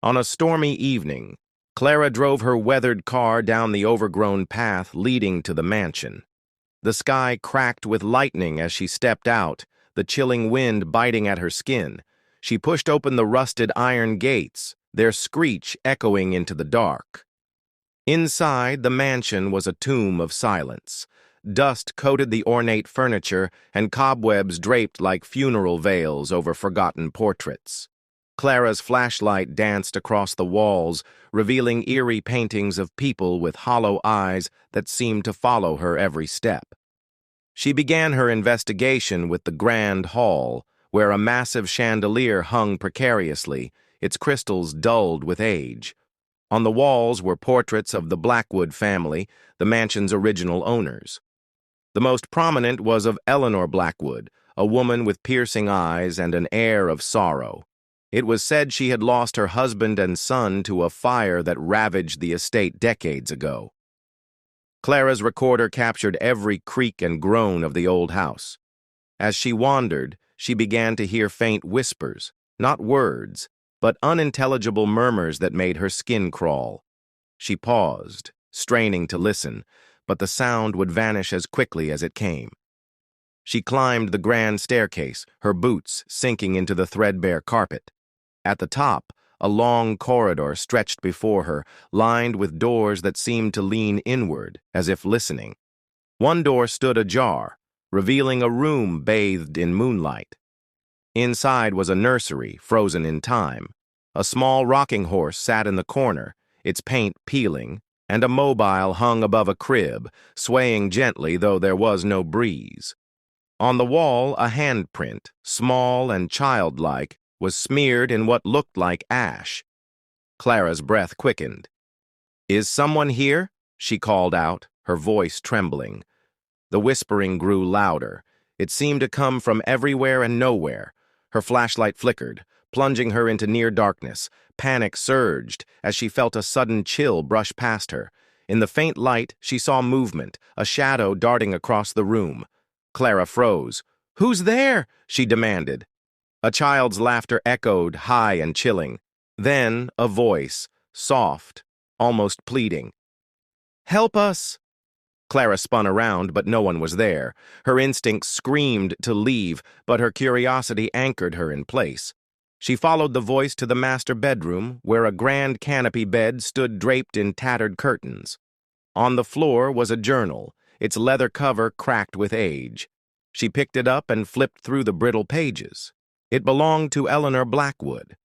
On a stormy evening, Clara drove her weathered car down the overgrown path leading to the mansion. The sky cracked with lightning as she stepped out, the chilling wind biting at her skin. She pushed open the rusted iron gates, their screech echoing into the dark. Inside, the mansion was a tomb of silence. Dust coated the ornate furniture, and cobwebs draped like funeral veils over forgotten portraits. Clara's flashlight danced across the walls, revealing eerie paintings of people with hollow eyes that seemed to follow her every step. She began her investigation with the grand hall, where a massive chandelier hung precariously, its crystals dulled with age. On the walls were portraits of the Blackwood family, the mansion's original owners. The most prominent was of Eleanor Blackwood, a woman with piercing eyes and an air of sorrow. It was said she had lost her husband and son to a fire that ravaged the estate decades ago. Clara's recorder captured every creak and groan of the old house. As she wandered, she began to hear faint whispers, not words, but unintelligible murmurs that made her skin crawl. She paused, straining to listen, but the sound would vanish as quickly as it came. She climbed the grand staircase, her boots sinking into the threadbare carpet. At the top, a long corridor stretched before her, lined with doors that seemed to lean inward, as if listening. One door stood ajar, revealing a room bathed in moonlight. Inside was a nursery, frozen in time. A small rocking horse sat in the corner, its paint peeling, and a mobile hung above a crib, swaying gently though there was no breeze. On the wall, a handprint, small and childlike, was smeared in what looked like ash. Clara's breath quickened. "Is someone here?" she called out, her voice trembling. The whispering grew louder. It seemed to come from everywhere and nowhere. Her flashlight flickered, plunging her into near darkness. Panic surged as she felt a sudden chill brush past her. In the faint light, she saw movement, a shadow darting across the room. Clara froze. "Who's there?" she demanded. A child's laughter echoed, high and chilling. Then a voice, soft, almost pleading. "Help us!" Clara spun around, but no one was there. Her instincts screamed to leave, but her curiosity anchored her in place. She followed the voice to the master bedroom, where a grand canopy bed stood draped in tattered curtains. On the floor was a journal, its leather cover cracked with age. She picked it up and flipped through the brittle pages. It belonged to Eleanor Blackwood.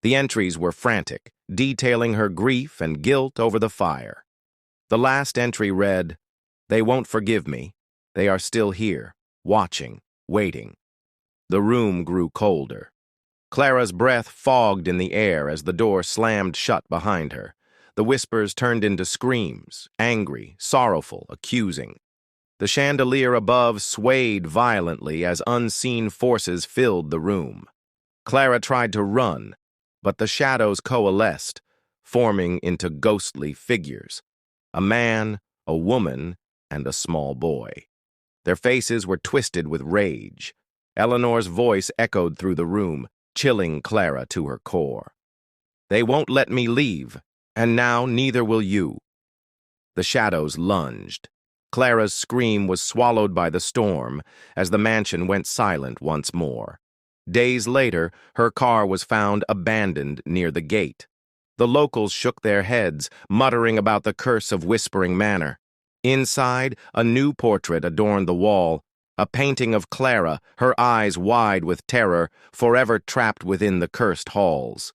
The entries were frantic, detailing her grief and guilt over the fire. The last entry read, "They won't forgive me. They are still here, watching, waiting." The room grew colder. Clara's breath fogged in the air as the door slammed shut behind her. The whispers turned into screams, angry, sorrowful, accusing. The chandelier above swayed violently as unseen forces filled the room. Clara tried to run, but the shadows coalesced, forming into ghostly figures. A man, a woman, and a small boy. Their faces were twisted with rage. Eleanor's voice echoed through the room, chilling Clara to her core. "They won't let me leave, and now neither will you." The shadows lunged. Clara's scream was swallowed by the storm as the mansion went silent once more. Days later, her car was found abandoned near the gate. The locals shook their heads, muttering about the curse of Whispering Manor. Inside, a new portrait adorned the wall, a painting of Clara, her eyes wide with terror, forever trapped within the cursed halls.